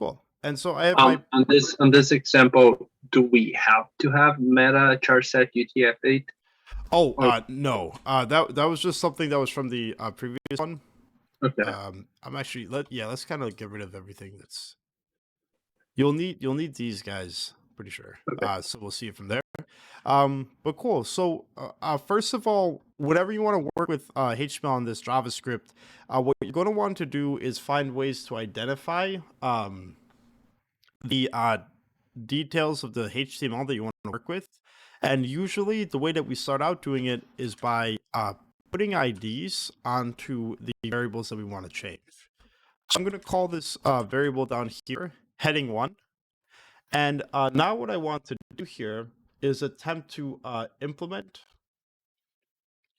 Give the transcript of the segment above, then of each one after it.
Cool. And so I have my on this example, do we have to have meta char set UTF-8? no. That was just something that was from the previous one. Okay. I'm actually let's kind of get rid of everything that's you'll need these guys, pretty sure. Okay. So we'll see it from there. But cool. So first of all, whenever you want to work with HTML on this JavaScript, what you're going to want to do is find ways to identify the details of the HTML that you want to work with. And usually the way that we start out doing it is by putting IDs onto the variables that we want to change. So I'm going to call this variable down here heading1. And now what I want to do here is attempt to implement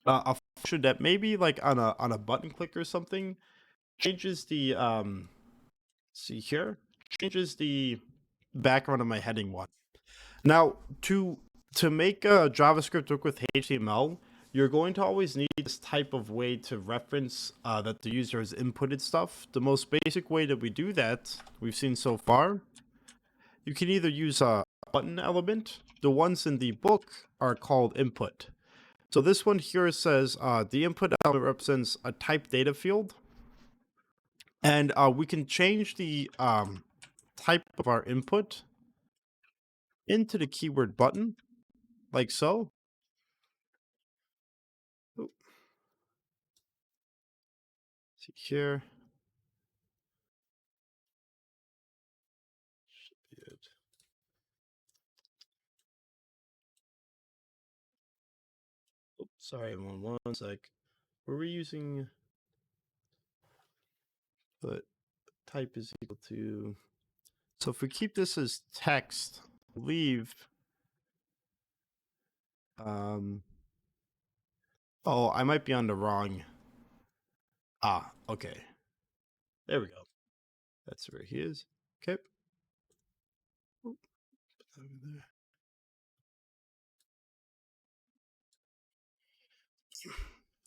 a function that maybe like on a button click or something changes the see here, changes the background of my heading1. Now to make a JavaScript work with HTML, you're going to always need this type of way to reference that the user has inputted stuff. The most basic way that we do that we've seen so far, you can either use a button element. The ones in the book are called input. So this one here says the input element represents a type data field. And we can change the type of our input into the keyword button, like so. Ooh. See here. Should be it. Oops, sorry, one sec. Were we using but type is equal to, so if we keep this as text, leave oh, I might be on the wrong. Okay. There we go. That's where he is. Okay. Oop, put that over there.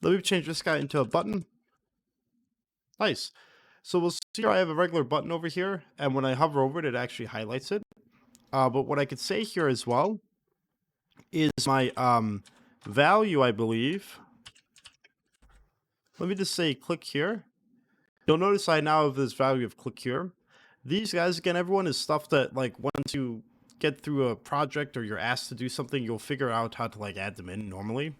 Let me change this guy into a button. Nice. So we'll see here I have a regular button over here, and when I hover over it, it actually highlights it. But what I could say here as well is my value, I believe. Let me just say click here. You'll notice I now have this value of click here. These guys, again, everyone is stuff that like once you get through a project or you're asked to do something, you'll figure out how to like add them in normally.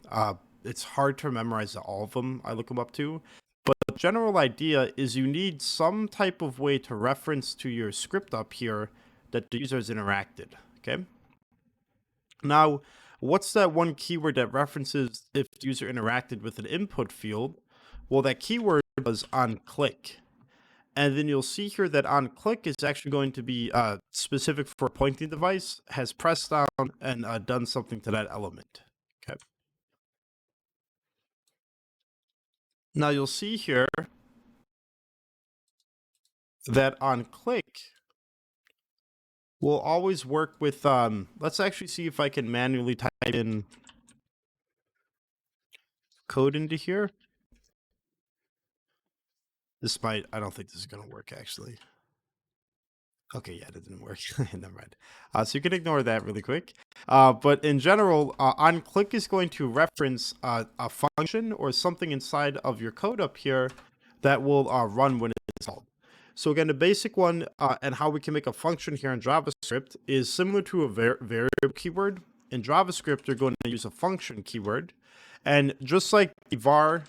It's hard to memorize all of them. I look them up to. But the general idea is you need some type of way to reference to your script up here that the user has interacted, okay? Now, what's that one keyword that references if the user interacted with an input field? Well, that keyword was onClick. And then you'll see here that onClick is actually going to be specific for a pointing device, has pressed down and done something to that element, okay? Now you'll see here that onClick will always work with, let's actually see if I can manually type in code into here. This might, I don't think this is going to work actually. Okay, yeah, that didn't work. Never mind. So you can ignore that really quick. But in general, onClick is going to reference a function or something inside of your code up here that will run when it's installed. So again, the basic one and how we can make a function here in JavaScript is similar to a variable keyword. In JavaScript, you're going to use a function keyword. And just like the var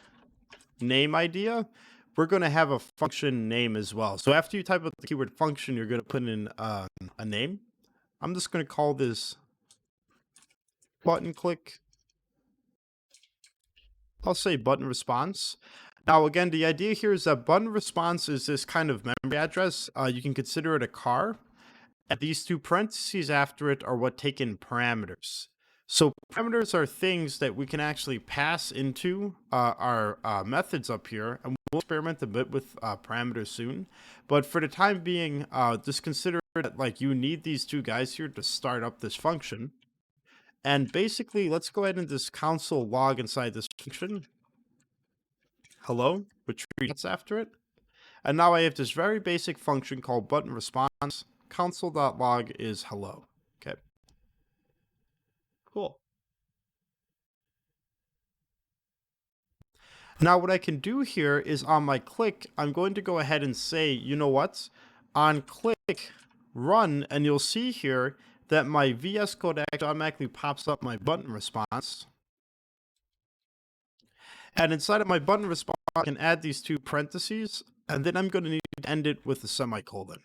name idea, we're going to have a function name as well. So after you type out the keyword function, you're going to put in a name. I'm just going to call this button click. I'll say button response. Now, again, the idea here is that button response is this kind of memory address. You can consider it a car. And these two parentheses after it are what take in parameters. So parameters are things that we can actually pass into our methods up here. And we'll experiment a bit with parameters soon. But for the time being, just consider that like you need these two guys here to start up this function. And basically, let's go ahead and just console log inside this function. Hello, which reads after it. And now I have this very basic function called button response. Console.log is hello. Okay. Cool. Now what I can do here is on my click, I'm going to go ahead and say, you know what? On click, run, and you'll see here that my VS Code automatically pops up my button response. And inside of my button response, I can add these two parentheses, and then I'm going to need to end it with a semicolon.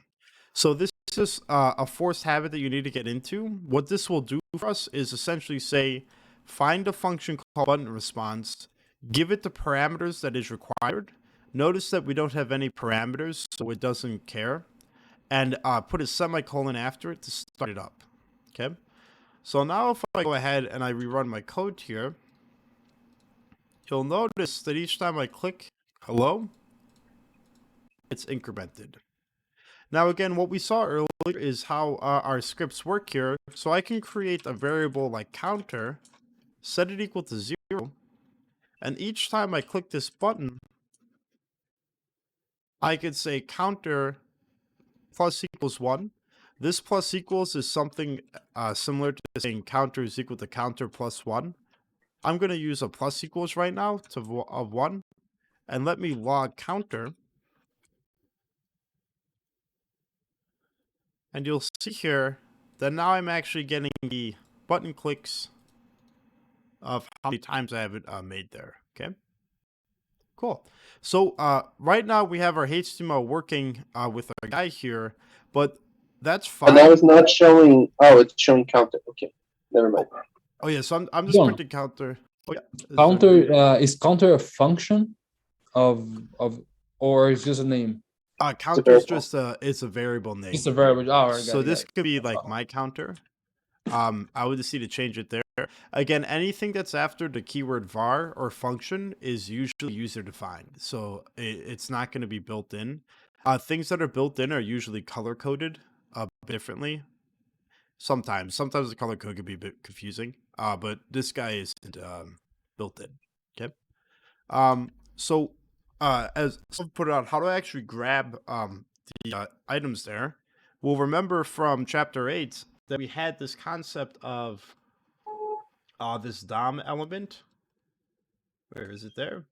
So this is a forced habit that you need to get into. What this will do for us is essentially say, find a function called button response, give it the parameters that is required. Notice that we don't have any parameters, so it doesn't care. And put a semicolon after it to start it up. Okay. So now if I go ahead and I rerun my code here, you'll notice that each time I click hello, it's incremented. Now again, what we saw earlier is how our scripts work here. So I can create a variable like counter, set it equal to 0, and each time I click this button, I could say counter plus equals 1. This plus equals is something similar to saying counter is equal to counter plus 1. I'm going to use a plus equals right now to 1, and let me log counter. And you'll see here that now I'm actually getting the button clicks of how many times I have it made there. Okay, cool. So right now we have our HTML working with our guy here, but that's fine. And now it's not showing. Oh, it's showing counter. Okay, never mind. Oh yeah, so I'm just printing counter. Oh, yeah. Counter is counter a function of or is just a name? Counter is just it's a variable name. It's a variable. Oh, right, so this could be like my counter. I would just need to change it there. Again, anything that's after the keyword var or function is usually user defined, so it's not going to be built in. Things that are built in are usually color coded differently. Sometimes the color code could be a bit confusing, but this guy isn't built in. Okay. So as someone put it out, how do I actually grab the items there? Well, remember from chapter 8 that we had this concept of this DOM element. Where is it there?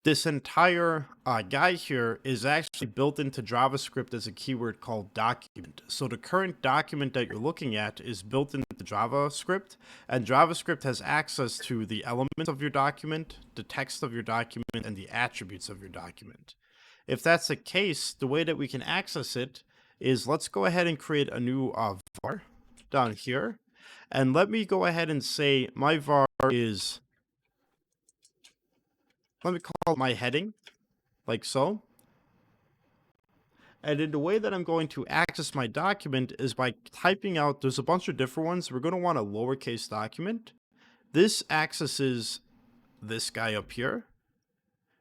This entire guy here is actually built into JavaScript as a keyword called document. So the current document that you're looking at is built into JavaScript, and JavaScript has access to the elements of your document, the text of your document, and the attributes of your document. If that's the case, the way that we can access it is let's go ahead and create a new var down here. And let me go ahead and say my var is, let me call my heading, like so. And in the way that I'm going to access my document is by typing out, there's a bunch of different ones. We're going to want a lowercase document. This accesses this guy up here.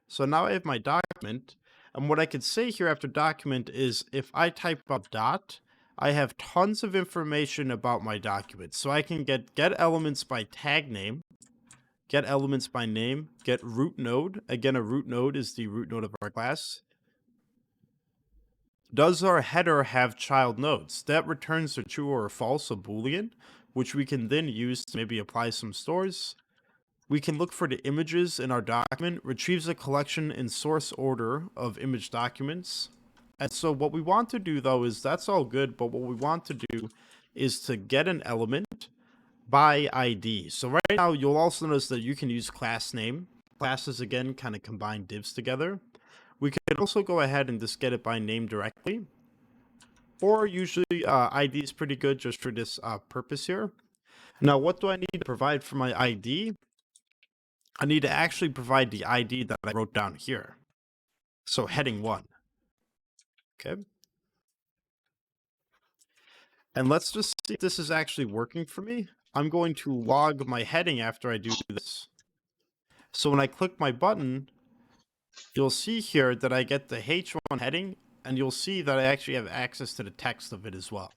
So now I have my document. And what I could say here after document is if I type up dot, I have tons of information about my document. So I can get elements by tag name, get elements by name, get root node. Again, a root node is the root node of our class. Does our header have child nodes? That returns a true or a false, a boolean, which we can then use to maybe apply some stores. We can look for the images in our document, retrieves a collection in source order of image documents. And so what we want to do though is that's all good, but what we want to do is to get an element by ID. So right now you'll also notice that you can use class name. Classes again kind of combine divs together. We can also go ahead and just get it by name directly. Or usually ID is pretty good just for this purpose here. Now what do I need to provide for my ID? I need to actually provide the ID that I wrote down here. So heading 1. Okay. And let's just see if this is actually working for me. I'm going to log my heading after I do this. So when I click my button, you'll see here that I get the H1 heading, and you'll see that I actually have access to the text of it as well.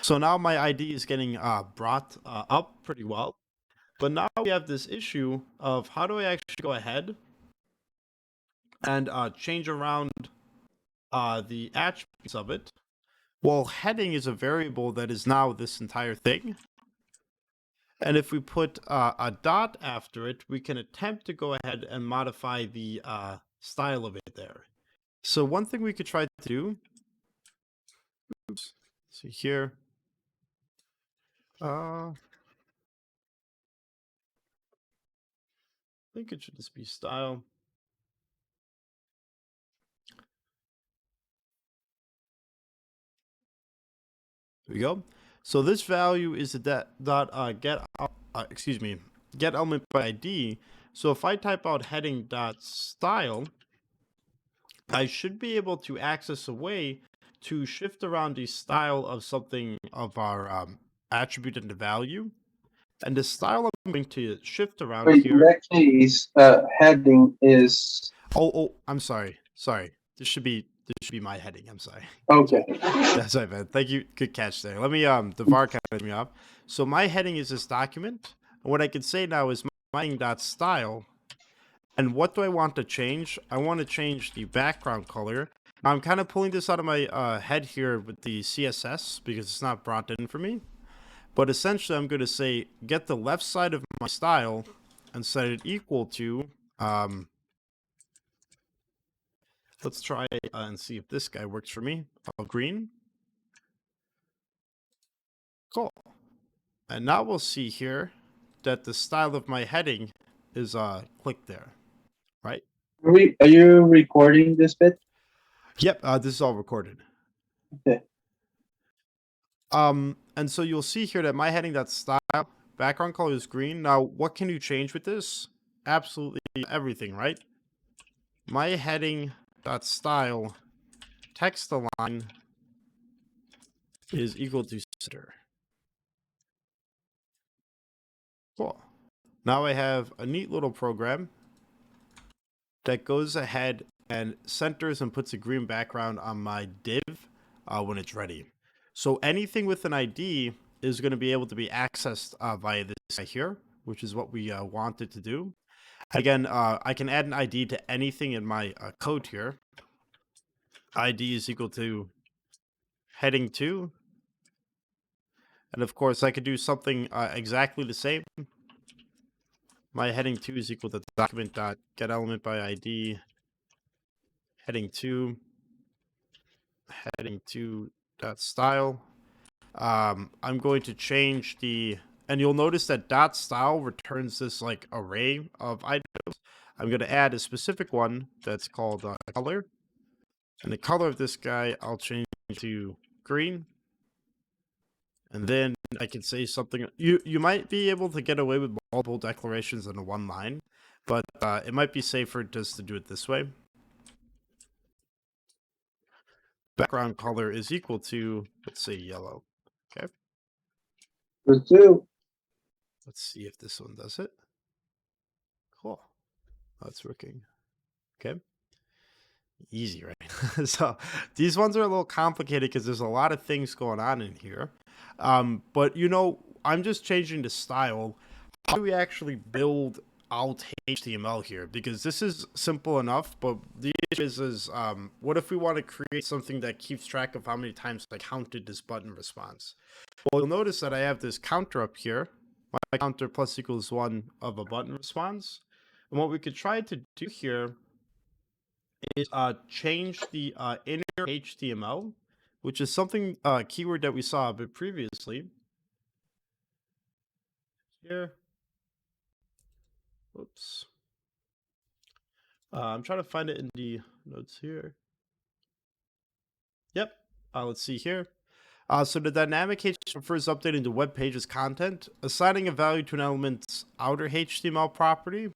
So now my ID is getting brought up pretty well. But now we have this issue of how do I actually go ahead and change around the attributes of it. Well, heading is a variable that is now this entire thing. And if we put a dot after it, we can attempt to go ahead and modify the style of it there. So one thing we could try to do, oops, see here, I think it should just be style. There we go. So this value is the get element by ID. So if I type out heading dot style, I should be able to access a way to shift around the style of something of our attribute and the value. And the style I'm going to shift around Wait, here. in that case, heading is Oh, I'm sorry. This should be my heading. I'm sorry. okay. That's right, man. Thank you. Good catch there. Let me the var kind of me off. So my heading is this document. And what I can say now is my heading.style. And what do I want to change? I want to change the background color. I'm kind of pulling this out of my head here with the CSS because it's not brought in for me. But essentially, I'm going to say get the left side of my style and set it equal to. Let's try and see if this guy works for me. Green. Cool. And now we'll see here that the style of my heading is clicked there, right? Are you recording this bit? Yep, this is all recorded. Okay. And so you'll see here that my heading that style background color is green. Now, what can you change with this? Absolutely everything, right? My heading dot style text align is equal to center. Cool. Now I have a neat little program that goes ahead and centers and puts a green background on my div when it's ready. So anything with an ID is going to be able to be accessed via this guy here, which is what we wanted to do. Again, I can add an ID to anything in my code here. ID is equal to heading 2. And of course, I could do something exactly the same. My heading 2 is equal to document.getElementById heading 2 heading 2.style. I'm going to change the, and you'll notice that dot style returns this like array of items. I'm going to add a specific one that's called color. And the color of this guy, I'll change to green. And then I can say something. You might be able to get away with multiple declarations in one line, but it might be safer just to do it this way. Background color is equal to, let's say, yellow. Okay. Good too. Let's see if this one does it. Cool. That's working. Okay. Easy, right? So these ones are a little complicated because there's a lot of things going on in here. But you know, I'm just changing the style. How do we actually build out HTML here? Because this is simple enough, but the issue is what if we want to create something that keeps track of how many times I counted this button response? Well, you'll notice that I have this counter up here. My counter plus equals 1 of a button response. And what we could try to do here is change the inner HTML, which is something keyword that we saw a bit previously. Here. Oops. I'm trying to find it in the notes here. Yep. Let's see here. So the dynamic HTML refers to updating the web page's content. Assigning a value to an element's outer HTML property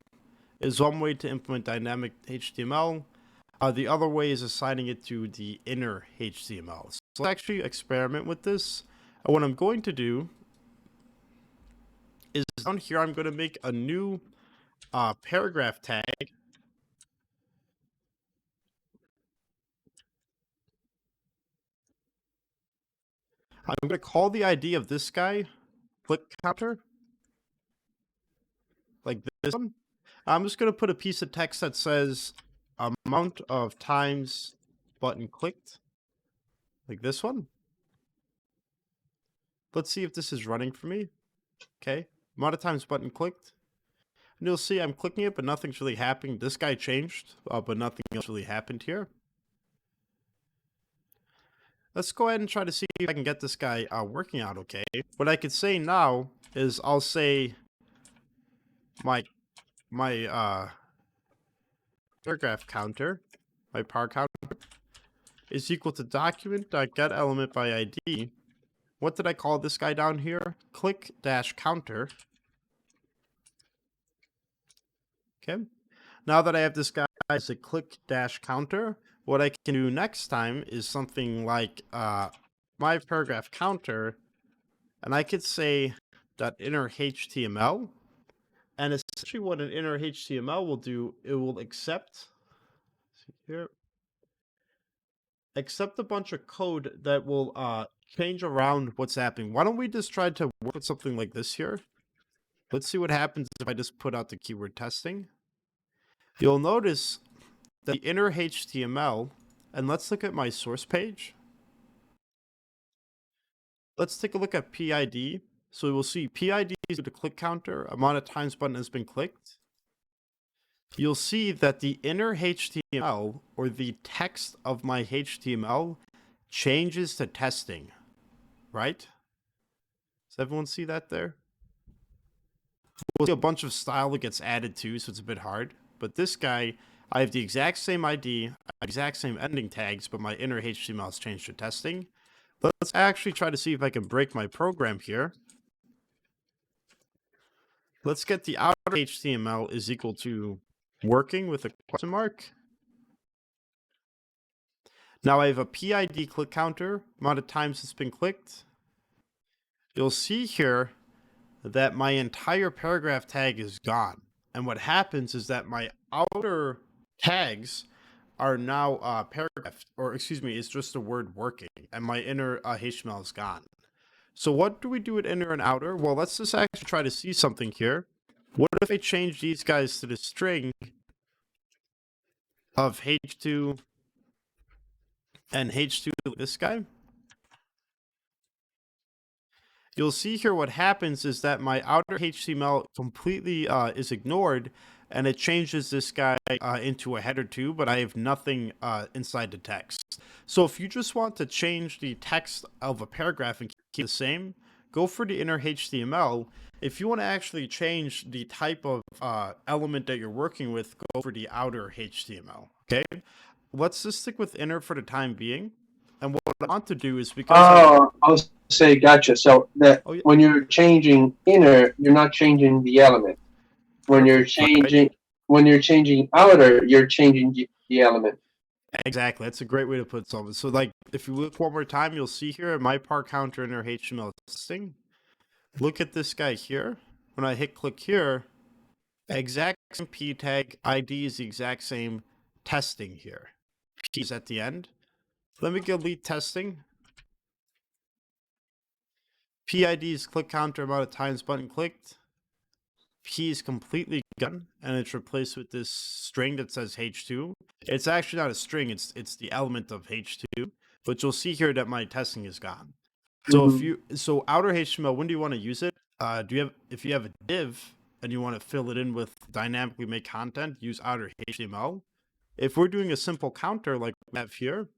is one way to implement dynamic HTML. The other way is assigning it to the inner HTML. So let's actually experiment with this. And what I'm going to do is down here, I'm going to make a new paragraph tag. I'm going to call the ID of this guy click counter, like this one. I'm just going to put a piece of text that says amount of times button clicked, like this one. Let's see if this is running for me. Okay, amount of times button clicked. And you'll see I'm clicking it, but nothing's really happening. This guy changed, but nothing else really happened here. Let's go ahead and try to see if I can get this guy working out okay. What I could say now is I'll say my paragraph counter, my par counter, is equal to document.getElement by ID. What did I call this guy down here? Click-counter. Okay. Now that I have this guy as a click-counter, what I can do next time is something like my paragraph counter, and I could say .inner HTML. And essentially what an inner HTML will do, it will accept a bunch of code that will change around what's happening. Why don't we just try to work with something like this here? Let's see what happens if I just put out the keyword testing. You'll notice that the inner HTML, and let's look at my source page. Let's take a look at PID. So we will see PID is the click counter, amount of times button has been clicked. You'll see that the inner HTML, or the text of my HTML, changes to testing, right? Does everyone see that there? We'll see a bunch of style that gets added to, so it's a bit hard. But this guy, I have the exact same ID, exact same ending tags, but my inner HTML has changed to testing. Let's actually try to see if I can break my program here. Let's get the outer HTML is equal to working with a question mark. Now I have a PID click counter, amount of times it's been clicked. You'll see here that my entire paragraph tag is gone. And what happens is that my outer tags are now paragraph, or excuse me, it's just the word working, and my inner HTML is gone. So what do we do with inner and outer? Well, let's just actually try to see something here. What if I change these guys to the string of h2 and h2 this guy? You'll see here what happens is that my outer HTML completely is ignored, and it changes this guy into a header too, but I have nothing inside the text. So if you just want to change the text of a paragraph and keep it the same, go for the inner HTML. If you want to actually change the type of element that you're working with, go for the outer HTML, okay? Let's just stick with inner for the time being. And what I want to do is because I'll say gotcha. So that when you're changing inner, you're not changing the element. When you're changing outer, you're changing the element. Exactly. That's a great way to put something. So like if you look one more time, you'll see here my par counter inner HTML testing. Look at this guy here. When I hit click here, exact same p tag ID is the exact same testing here. P is at the end. Let me delete testing. PID is click counter amount of times button clicked. P is completely gone, and it's replaced with this string that says h2. It's actually not a string; it's the element of h2. But you'll see here that my testing is gone. So so outer HTML, when do you want to use it? If you have a div and you want to fill it in with dynamically make content, use outer HTML. If we're doing a simple counter like we have here,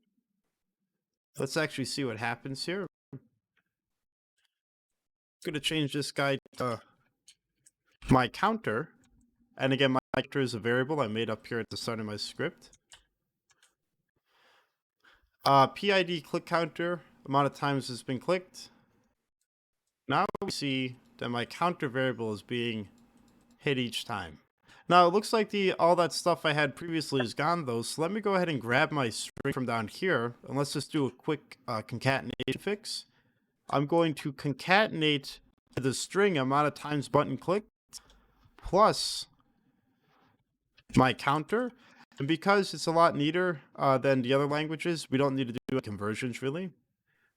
let's actually see what happens here. I'm going to change this guy to my counter. And again, my counter is a variable I made up here at the start of my script. PID click counter, amount of times it's been clicked. Now we see that my counter variable is being hit each time. Now it looks like all that stuff I had previously is gone though, so let me go ahead and grab my string from down here, and let's just do a quick concatenation fix. I'm going to concatenate the string amount of times button clicked plus my counter, and because it's a lot neater than the other languages, we don't need to do conversions really.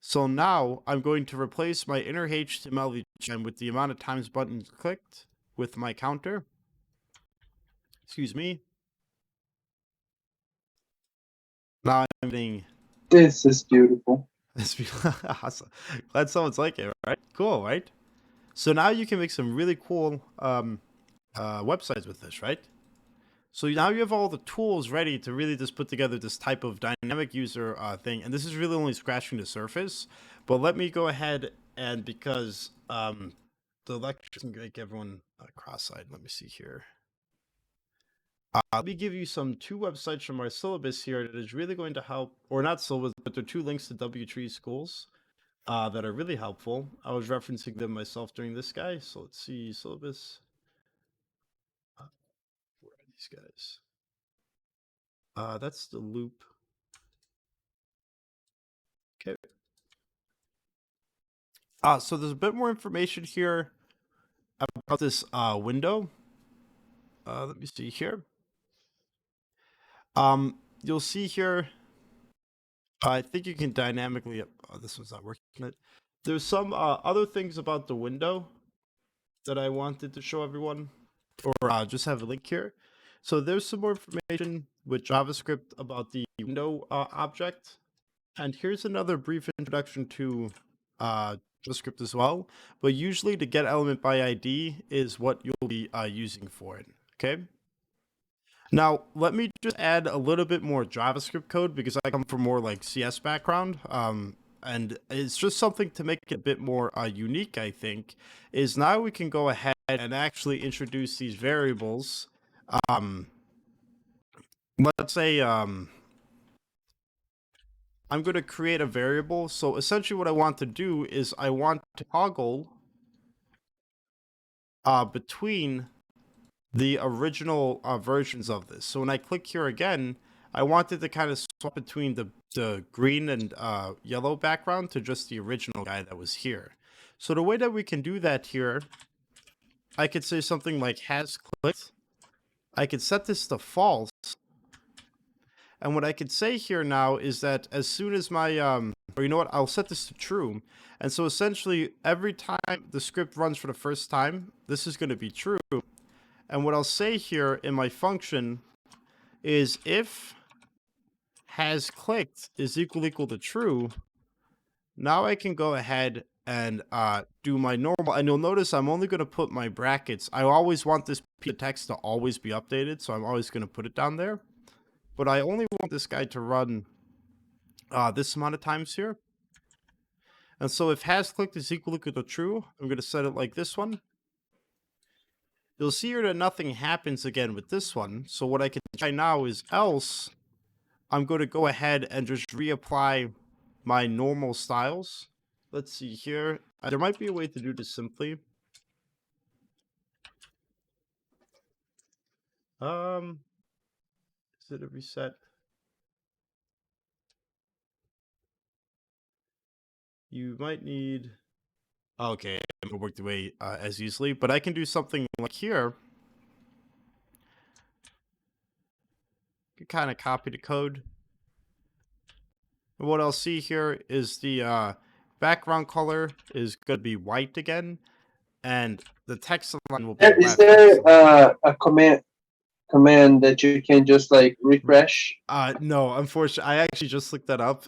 So now I'm going to replace my inner HTML each time with the amount of times buttons clicked with my counter. Excuse me. Now I'm getting This is beautiful. awesome. Glad someone's like it, right? Cool, right? So now you can make some really cool websites with this, right? So now you have all the tools ready to really just put together this type of dynamic user thing. And this is really only scratching the surface. But let me go ahead and because the lecture can make everyone cross-eyed. Let me see here. Let me give you two websites from our syllabus here that is really going to help, or not syllabus, but they're 2 links to W3 schools that are really helpful. I was referencing them myself during this guy. So let's see, syllabus. Where are these guys? That's the loop. Okay. So there's a bit more information here about this window. Let me see here. You'll see here. I think you can dynamically. Oh, this one's not working. There's some other things about the window that I wanted to show everyone, or just have a link here. So there's some more information with JavaScript about the window object. And here's another brief introduction to JavaScript as well. But usually the get element by ID is what you'll be using for it. Okay. Now, let me just add a little bit more JavaScript code because I come from more like CS background. And it's just something to make it a bit more unique, I think, is now we can go ahead and actually introduce these variables. Let's say I'm going to create a variable. So essentially what I want to do is I want to toggle between the original versions of this. So when I click here again, I wanted to kind of swap between the green and yellow background to just the original guy that was here. So the way that we can do that here, I could say something like has clicked. I could set this to false. And what I could say here now is that as soon as my, or you know what, I'll set this to true. And so essentially every time the script runs for the first time, this is going to be true. And what I'll say here in my function is if has clicked is equal to true, now I can go ahead and do my normal. And you'll notice I'm only going to put my brackets. I always want this piece of text to always be updated, so I'm always going to put it down there. But I only want this guy to run this amount of times here. And so if has clicked is equal to true, I'm going to set it like this one. You'll see here that nothing happens again with this one. So what I can try now is else I'm going to go ahead and just reapply my normal styles. Let's see here. There might be a way to do this simply. Is it a reset? You might need... Okay, I'm going to work the way as easily, but I can do something like here. You can kind of copy the code. And what I'll see here is the background color is going to be white again, and the text line will be left. Is there a command that you can just like refresh? No, unfortunately, I actually just looked that up.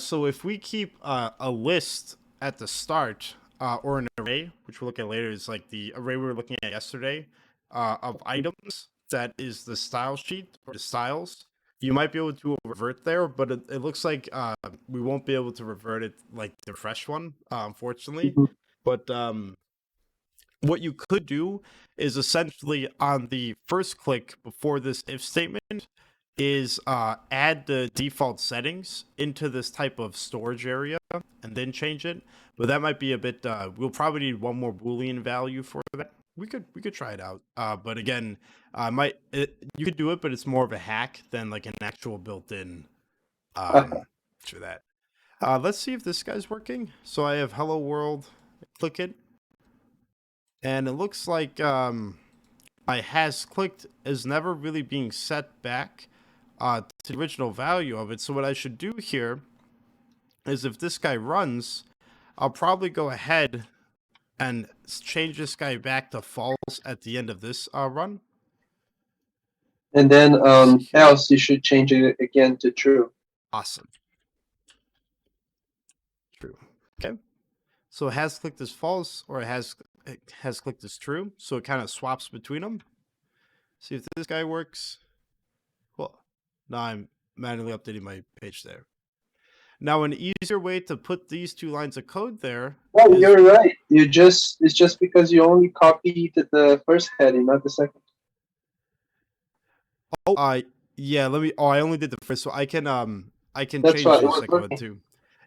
So if we keep a list at the start or an array, which we'll look at later, is like the array we were looking at yesterday of items. That is the style sheet or the styles. You might be able to revert there, but it looks like we won't be able to revert it like the fresh one, unfortunately. Mm-hmm. But what you could do is essentially on the first click before this if statement is add the default settings into this type of storage area and then change it. But that might be a bit, we'll probably need one more Boolean value for that. We could try it out. But again, you could do it, but it's more of a hack than like an actual built-in for that. Let's see if this guy's working. So I have hello world, click it. And it looks like my has clicked is never really being set back to the original value of it. So what I should do here is if this guy runs, I'll probably go ahead and change this guy back to false at the end of this run. And then else you should change it again to true. Awesome. True. Okay. So has clicked is false, or has clicked is true. So it kind of swaps between them. See if this guy works. Cool. Now I'm manually updating my page there. Now an easier way to put these two lines of code there. Oh, you're right. It's just because you only copied the first heading, not the second. Oh, yeah. Let me. Oh, I only did the first, so I can That's change right, it the was second one working. too.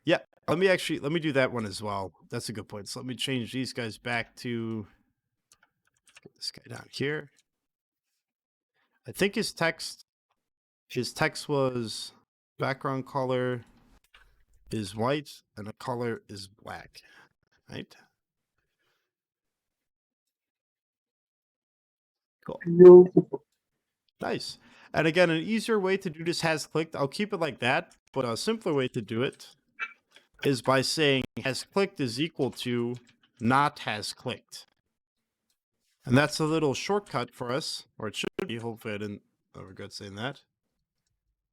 Yeah. Let me do that one as well. That's a good point. So let me change these guys back to get this guy down here. I think his text was background color is white and the color is black, right? Cool. Beautiful. Nice. And again, an easier way to do this has clicked. I'll keep it like that, but a simpler way to do it is by saying has clicked is equal to not has clicked. And that's a little shortcut for us, or it should be. Hopefully I didn't regret saying that.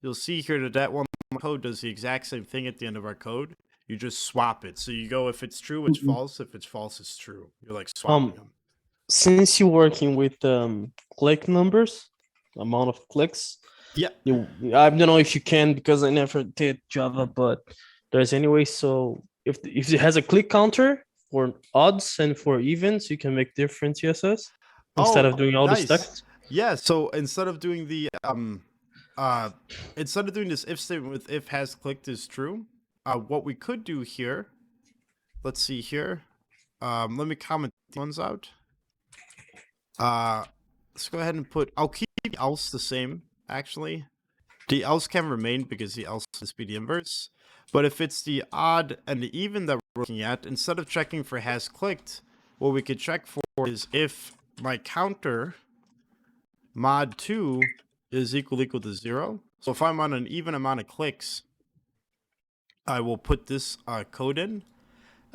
You'll see here that one code does the exact same thing at the end of our code. You just swap it. So you go, if it's true, it's false. If it's false, it's true. You're like swapping them. Since you're working with click numbers, amount of clicks, Yeah. I don't know if you can because I never did Java, but there's anyway. So if it has a click counter for odds and for evens, you can make different CSS instead of doing all this text. Yeah. So instead of doing the instead of doing this if statement with if has clicked is true, what we could do here, let's see here. Let me comment these ones out. Let's go ahead and I'll keep the else the same, actually. The else can remain because the else is be the inverse. But if it's the odd and the even that we're looking at, instead of checking for has clicked, what we could check for is if my counter mod 2 is equal to 0. So if I'm on an even amount of clicks, I will put this code in.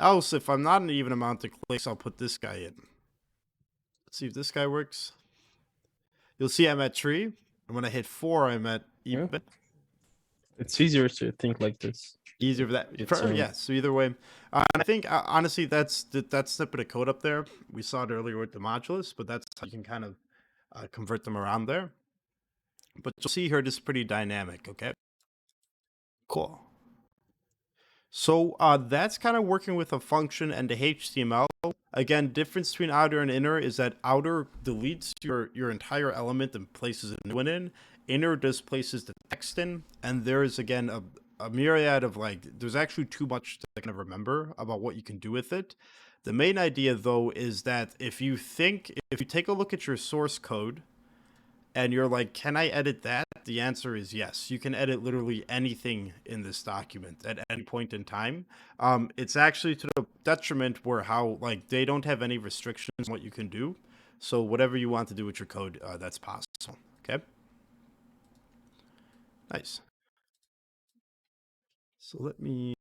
Else, if I'm not an even amount of clicks, I'll put this guy in. Let's see if this guy works. You'll see I'm at 3. And when I hit 4, I'm at even. Yeah. It's easier to think like this. Easier for that. Yeah, so either way. And I think, honestly, that's that snippet of code up there. We saw it earlier with the modulus, but that's how you can kind of convert them around there. But you'll see here, this is pretty dynamic, okay? Cool. So that's kind of working with a function and the HTML. Again, difference between outer and inner is that outer deletes your entire element and places a new one in. Inner just places the text in. And there is, again, a myriad of, there's actually too much to kind of remember about what you can do with it. The main idea, though, is that if you take a look at your source code, and you're like, can I edit that? The answer is yes. You can edit literally anything in this document at any point in time. It's actually to the detriment where they don't have any restrictions on what you can do. So whatever you want to do with your code, that's possible. Okay. Nice. So let me